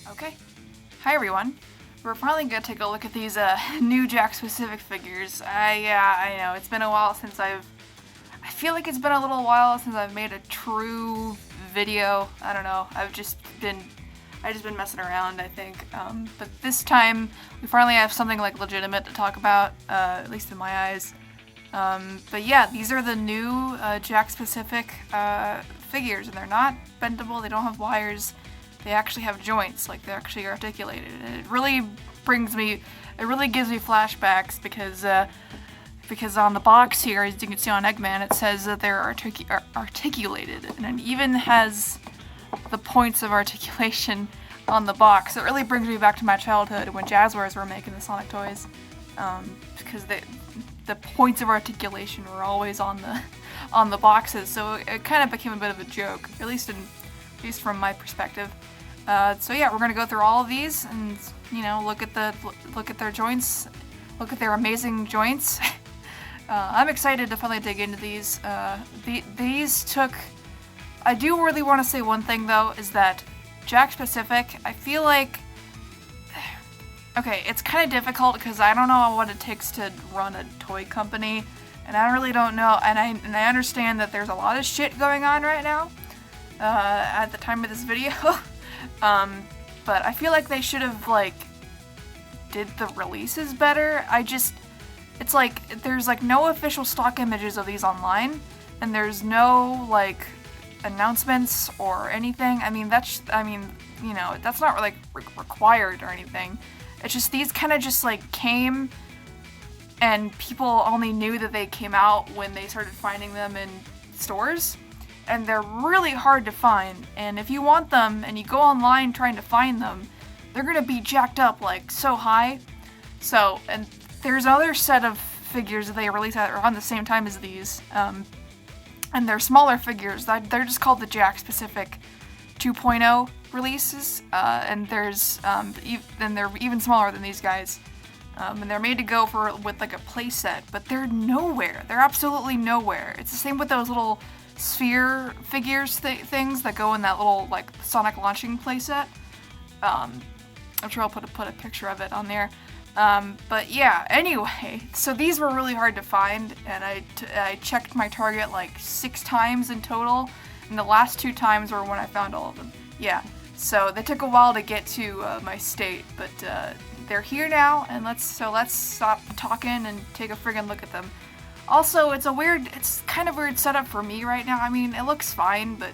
Okay. Hi everyone. We're finally gonna take a look at these new JAKKS specific figures. I know it's been a while since I feel like it's been a little while since I've made a true video. I don't know. I've just been messing around, I think. But this time we finally have something like legitimate to talk about, at least in my eyes. But yeah, these are the new JAKKS specific figures, and they're not bendable. They don't have wires. They actually have joints, like they're actually articulated. And it really gives me flashbacks because on the box here, as you can see on Eggman, it says that they're articulated, and it even has the points of articulation on the box. It really brings me back to my childhood when Jazzwares were making the Sonic toys, because the points of articulation were always on the boxes, so it kind of became a bit of a joke, at least from my perspective. So yeah, we're gonna go through all of these and look at their joints, look at their amazing joints. I'm excited to finally dig into these. These took. I do really want to say one thing though, is that JAKKS specific, I feel like. Okay, it's kind of difficult because I don't know what it takes to run a toy company, and I really don't know. And I understand that there's a lot of shit going on right now at the time of this video. But I feel like they should have did the releases better. It's like there's no official stock images of these online, and there's no announcements or anything. That's not required or anything. It's just these kind of just came, and people only knew that they came out when they started finding them in stores, and they're really hard to find. And if you want them and you go online trying to find them, they're gonna be jacked up so high. So, and there's another set of figures that they release around the same time as these, and they're smaller figures. They're just called the JAKKS specific 2.0 releases, and they're even smaller than these guys, and they're made to go with a play set, but they're nowhere. They're absolutely nowhere. It's the same with those little sphere figures things that go in that little Sonic launching playset. I'm sure I'll put a picture of it on there. But yeah, anyway, so these were really hard to find, and I checked my Target 6 times in total, and the last 2 times were when I found all of them. Yeah, so they took a while to get to my state, but they're here now, and let's stop talking and take a friggin' look at them. Also, it's kind of weird setup for me right now. It looks fine, but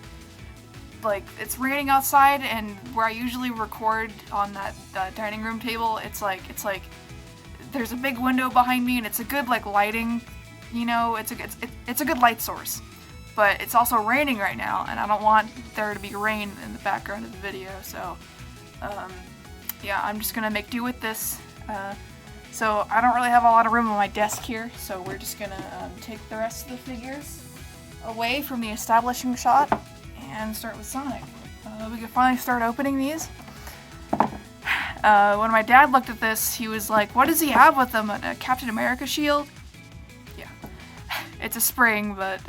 it's raining outside, and where I usually record on that dining room table, it's like there's a big window behind me, and it's a good lighting, it's a good light source. But it's also raining right now, and I don't want there to be rain in the background of the video, so yeah, I'm just gonna make do with this. So I don't really have a lot of room on my desk here, so we're just gonna take the rest of the figures away from the establishing shot and start with Sonic. We can finally start opening these. When my dad looked at this, he was like, what does he have with him? A Captain America shield? Yeah. It's a spring, but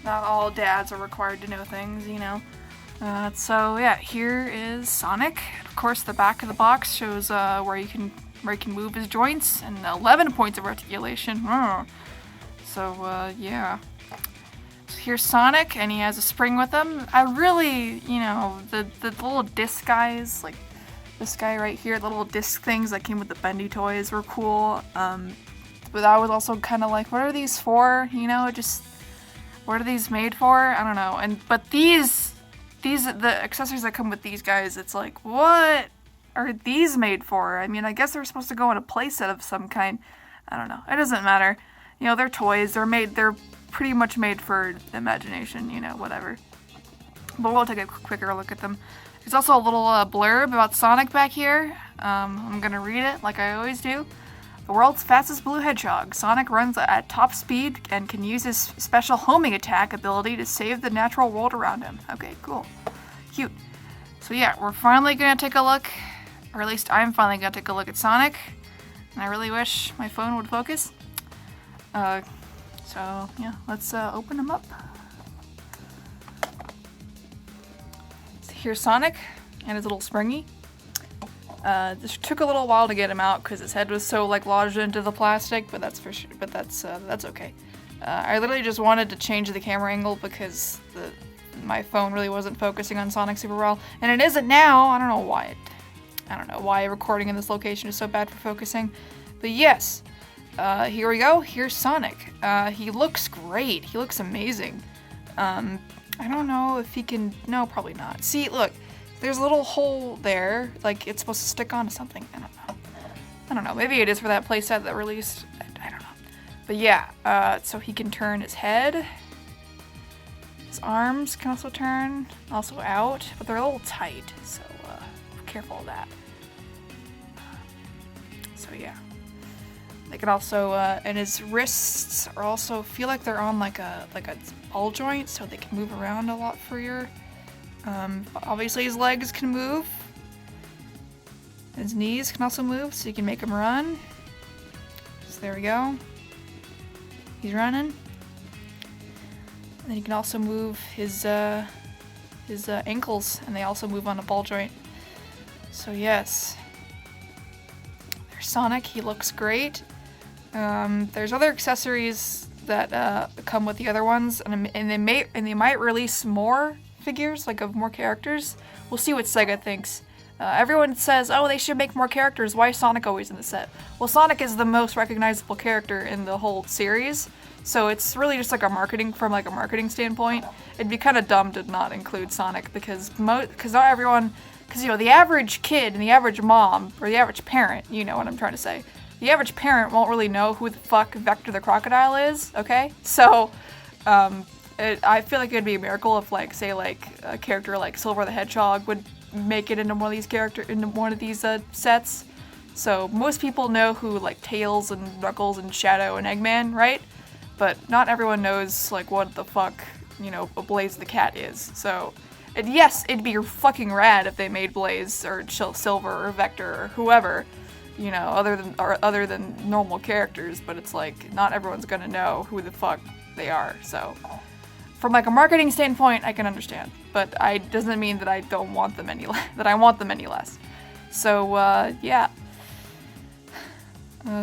not all dads are required to know things, So yeah, here is Sonic. Of course, the back of the box shows where he can move his joints, and 11 points of articulation. So yeah. So here's Sonic, and he has a spring with him. I really, the little disc guys, like this guy right here, the little disc things that came with the bendy toys were cool. But I was also kind of like, what are these for? What are these made for? I don't know. But the accessories that come with these guys, it's like, what are these made for? I guess they're supposed to go in a playset of some kind. I don't know. It doesn't matter. They're toys. They're pretty much made for imagination, whatever. But we'll take a quicker look at them. There's also a little blurb about Sonic back here. I'm gonna read it like I always do. The world's fastest blue hedgehog, Sonic runs at top speed and can use his special homing attack ability to save the natural world around him. Okay, cool. Cute. So yeah, we're finally gonna take a look, or at least I'm finally gonna take a look at Sonic. And I really wish my phone would focus. So yeah, let's open him up. So here's Sonic. and it's a little springy. This took a little while to get him out because his head was so like lodged into the plastic, but that's for sure. But that's okay. I literally just wanted to change the camera angle because my phone really wasn't focusing on Sonic super well, and it isn't now. I don't know why. I don't know why recording in this location is so bad for focusing, but yes. Here we go. Here's Sonic. He looks great. He looks amazing. I don't know if he can. No, probably not. See, look. There's a little hole there, like it's supposed to stick onto something. I don't know. Maybe it is for that playset that released. I don't know. But yeah, so he can turn his head. His arms can also turn, also out, but they're a little tight, so be careful of that. So yeah. They can also, and his wrists are also feel like they're on like a ball joint, so they can move around a lot freer. Obviously his legs can move. His knees can also move, so you can make him run. So there we go. He's running. And then you can also move his ankles, and they also move on a ball joint. So yes. There's Sonic, he looks great. There's other accessories that come with the other ones, and they might release more figures, like of more characters. We'll see what Sega thinks. Everyone says, oh, they should make more characters. Why is Sonic always in the set? Well, Sonic is the most recognizable character in the whole series, so it's really just like a marketing standpoint. It'd be kind of dumb to not include Sonic because not everyone, because the average kid and the average mom or the average parent, you know what I'm trying to say. The average parent won't really know who the fuck Vector the Crocodile is. Okay, so. I feel like it'd be a miracle if, like, say, like a character like Silver the Hedgehog would make it into one of these sets. So most people know who like Tails and Knuckles and Shadow and Eggman, right? But not everyone knows like what the fuck a Blaze the Cat is. So, and yes, it'd be fucking rad if they made Blaze or Silver or Vector or whoever, other than normal characters. But it's like not everyone's gonna know who the fuck they are. So. From like a marketing standpoint, I can understand, but doesn't mean that I don't want them any I want them any less. So yeah.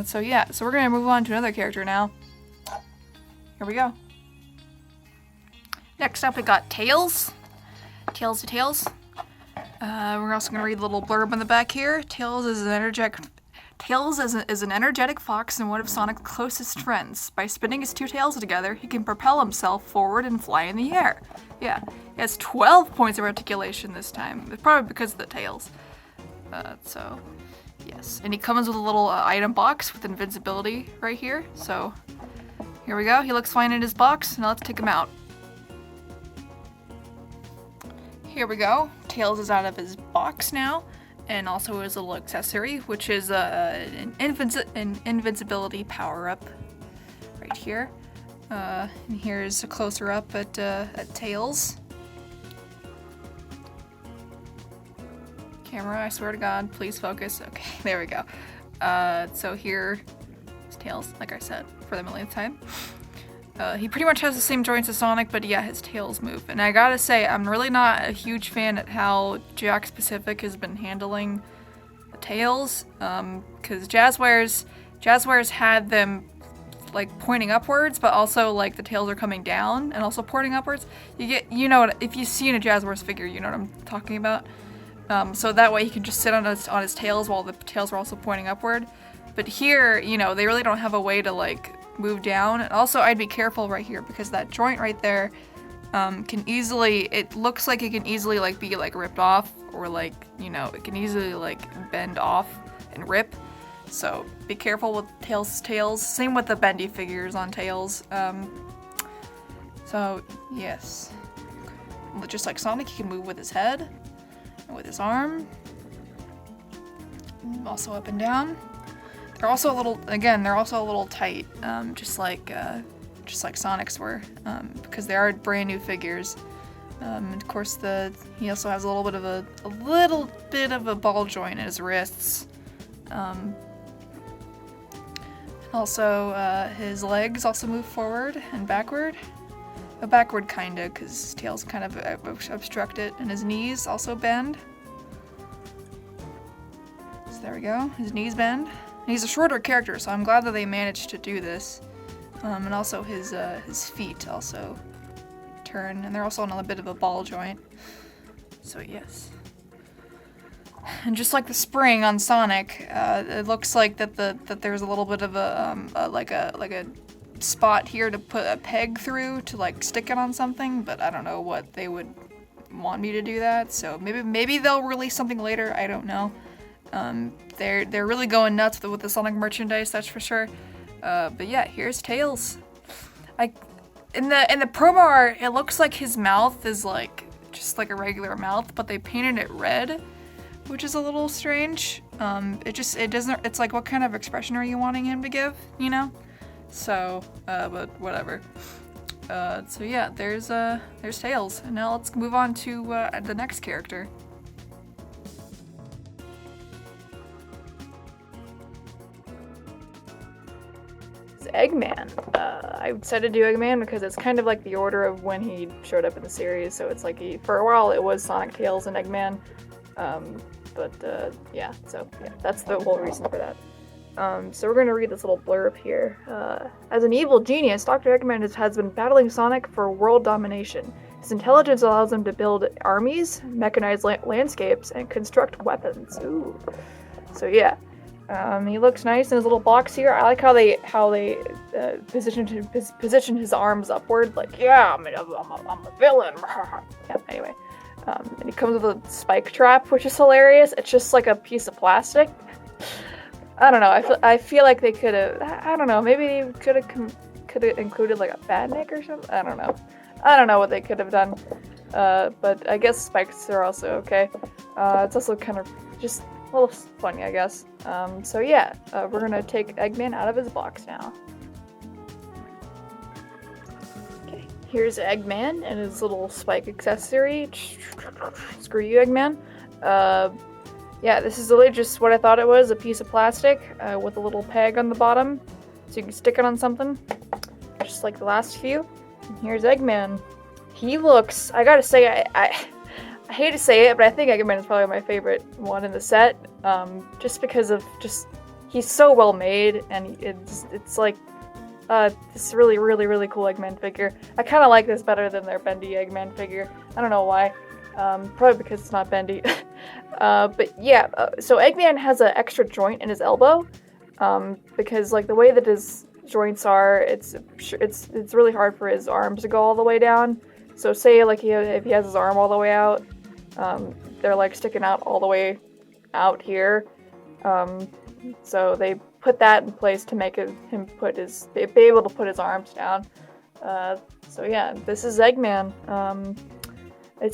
So we're gonna move on to another character now. Here we go. Next up, we got Tails. Tails to Tails. We're also gonna read a little blurb on the back here. Tails is an energetic fox and one of Sonic's closest friends. By spinning his two tails together, he can propel himself forward and fly in the air. Yeah, he has 12 points of articulation this time. It's probably because of the tails. So, yes. And he comes with a little item box with invincibility right here. So, here we go. He looks fine in his box. Now let's take him out. Here we go. Tails is out of his box now. And also his little accessory, which is an invincibility power-up right here. And here's a closer up at Tails. Camera, I swear to God, please focus. Okay, there we go. So here is Tails, like I said, for the millionth time. He pretty much has the same joints as Sonic, but yeah, his tails move. And I gotta say, I'm really not a huge fan at how JAKKS Pacific has been handling the tails, because Jazzwares had them like pointing upwards, but also like the tails are coming down and also pointing upwards. If you've seen a Jazzwares figure, you know what I'm talking about. So that way he can just sit on his tails while the tails are also pointing upward. But here, they really don't have a way to like move down. And also I'd be careful right here because that joint right there it looks like it can easily like be like ripped off or like, it can easily like bend off and rip. So be careful with tails. Same with the bendy figures on Tails. So yes. Just like Sonic, he can move with his head and with his arm. Also up and down. They're also a little tight, just like Sonic's were, because they are brand new figures. And of course, he also has a little bit of a ball joint in his wrists. Also, his legs also move forward and backward. Backward kinda, because his tail's kind of obstructed, and his knees also bend. So there we go. His knees bend. He's a shorter character, so I'm glad that they managed to do this. And also his feet also turn, and they're also on a bit of a ball joint. So yes. And just like the spring on Sonic, it looks like that there's a little bit of a spot here to put a peg through to like stick it on something, but I don't know what they would want me to do that. So maybe they'll release something later. I don't know. They're really going nuts with the Sonic merchandise, that's for sure. But yeah, here's Tails. In the promo art, it looks like his mouth is like just like a regular mouth, but they painted it red, which is a little strange. It doesn't. It's like, what kind of expression are you wanting him to give? You know. So, but whatever. So yeah, there's Tails, and now let's move on to the next character. Eggman. I decided to do Eggman because it's kind of like the order of when he showed up in the series, so it's like for a while it was Sonic, Tails, and Eggman. Yeah, that's the whole reason for that. So we're going to read this little blurb here. As an evil genius, Dr. Eggman has been battling Sonic for world domination. His intelligence allows him to build armies, mechanize landscapes, and construct weapons. Ooh. So yeah. He looks nice in his little box here. I like how they position his arms upward, like, yeah, I'm a villain. Yeah, anyway. And he comes with a spike trap, which is hilarious. It's just like a piece of plastic. I don't know. I feel like they could have. I don't know. Maybe they could have included like a badnik or something. I don't know. I don't know what they could have done. But I guess spikes are also okay. It's also kind of just a little funny, I guess. So yeah, we're gonna take Eggman out of his box now. Okay, here's Eggman and his little spike accessory. Screw you, Eggman. Yeah, this is literally just what I thought it was, a piece of plastic with a little peg on the bottom, so you can stick it on something, just like the last few. And here's Eggman. He looks, I gotta say, I hate to say it, but I think Eggman is probably my favorite one in the set, just because of he's so well made, and it's like this really, really, really cool Eggman figure. I kind of like this better than their bendy Eggman figure. I don't know why. Probably because it's not bendy. But yeah, so Eggman has an extra joint in his elbow, because like the way that his joints are, it's really hard for his arms to go all the way down. So say like if he has his arm all the way out, they're like sticking out all the way out here. So they put that in place to make him be able to put his arms down. So yeah, this is Eggman.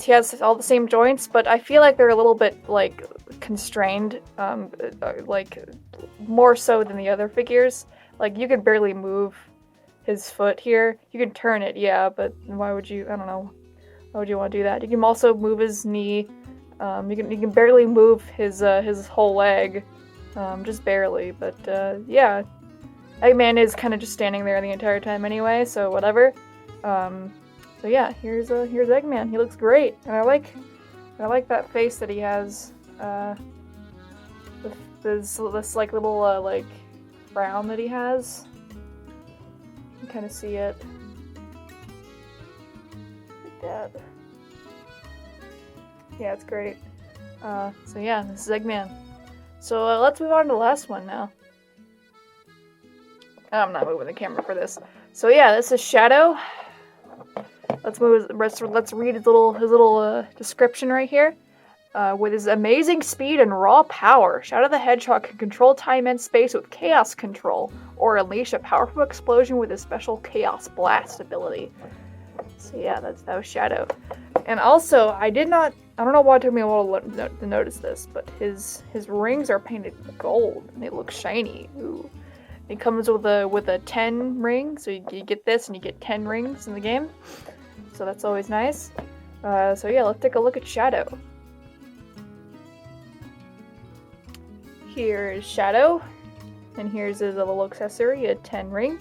He has all the same joints, but I feel like they're a little bit like constrained, like more so than the other figures. Like you could barely move his foot here. You can turn it, yeah, but why would you? I don't know. Why would you want to do that? You can also move his knee. You can barely move his whole leg, just barely. But yeah, Eggman is kind of just standing there the entire time anyway. So whatever. So yeah, here's Eggman. He looks great, and I like that face that he has. With this like little like frown that he has. You can kind of see it. Like that. Yeah, it's great. So yeah, this is Eggman. So let's move on to the last one now. I'm not moving the camera for this. So yeah, this is Shadow. Let's read his little description right here. With his amazing speed and raw power, Shadow the Hedgehog can control time and space with Chaos Control, or unleash a powerful explosion with his special Chaos Blast ability. So yeah, that was Shadow. And also, I don't know why it took me a while to notice this, but his rings are painted gold, and they look shiny. Ooh. It comes with a 10 ring, so you get this, and you get 10 rings in the game. So that's always nice. So yeah, let's take a look at Shadow. Here's Shadow, and here's his little accessory, a 10 ring.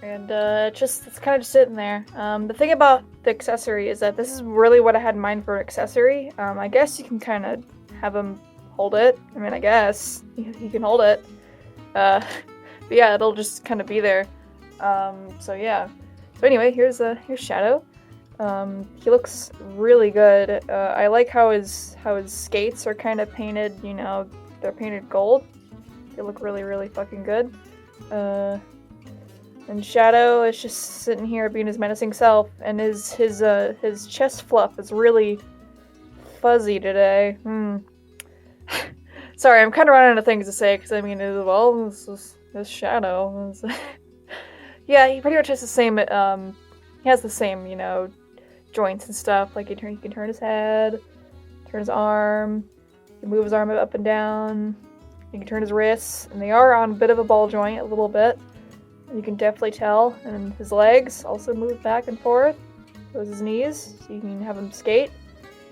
And it's kind of just sitting there. The thing about the accessory is that this is really what I had in mind for an accessory. I guess you can kind of have him hold it. I mean, I guess he can hold it. But yeah, it'll just kind of be there. So yeah. So anyway, here's Shadow. He looks really good. I like how his skates are kind of painted. You know, they're painted gold. They look really, really fucking good. And Shadow is just sitting here being his menacing self, and his chest fluff is really fuzzy today. Sorry, I'm kind of running out of things to say, because I mean, well, this Shadow. Yeah, he pretty much has the same, he has the same, you know, joints and stuff. Like, he can turn his head, turn his arm, he can move his arm up and down, he can turn his wrists, and they are on a bit of a ball joint, a little bit. You can definitely tell. And his legs also move back and forth. So is his knees, so you can have him skate.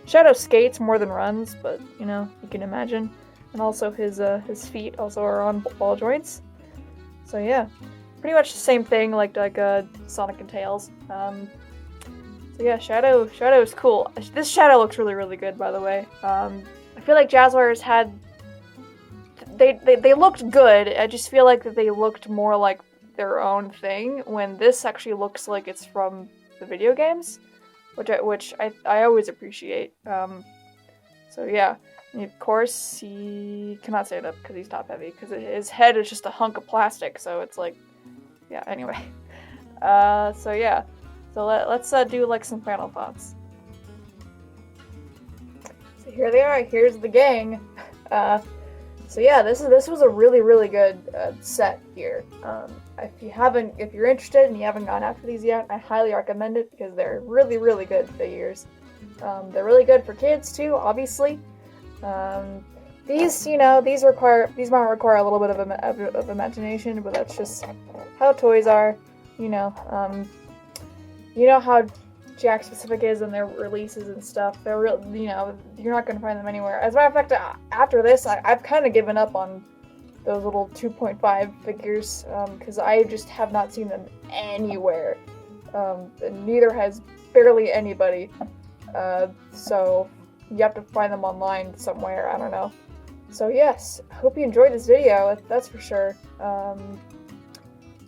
Shadow skates more than runs, but, you know, you can imagine. And also his feet also are on ball joints. So yeah, pretty much the same thing like Sonic and Tails. So yeah, Shadow is cool. This Shadow looks really, really good, by the way. I feel like Jazzwares had... They looked good. I just feel like that they looked more like their own thing, when this actually looks like it's from the video games, which I always appreciate. So yeah, and of course he cannot stand up because he's top heavy, because his head is just a hunk of plastic, so it's like, yeah, anyway. So yeah, so let's do like some final thoughts. So here they are, here's the gang. So yeah, this was a really, really good set here. If you're interested and you haven't gone after these yet, I highly recommend it, because they're really, really good figures. They're really good for kids too, obviously. These might require a little bit of imagination, but that's just how toys are. You know how JAKKS specific is in their releases and stuff. They're real, you know, you're not gonna find them anywhere. As a matter of fact, after this, I've kind of given up on those little 2.5 figures, because I just have not seen them anywhere. And neither has barely anybody. So you have to find them online somewhere, I don't know. So yes, I hope you enjoyed this video, that's for sure.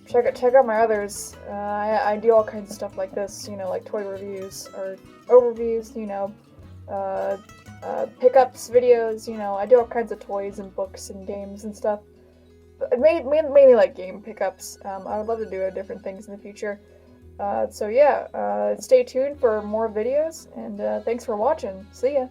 Check out my others. I do all kinds of stuff like this, you know, like toy reviews, or overviews, you know, pickups videos, you know, I do all kinds of toys and books and games and stuff. Mainly like game pickups. I would love to do different things in the future. So yeah, stay tuned for more videos, and thanks for watching. See ya!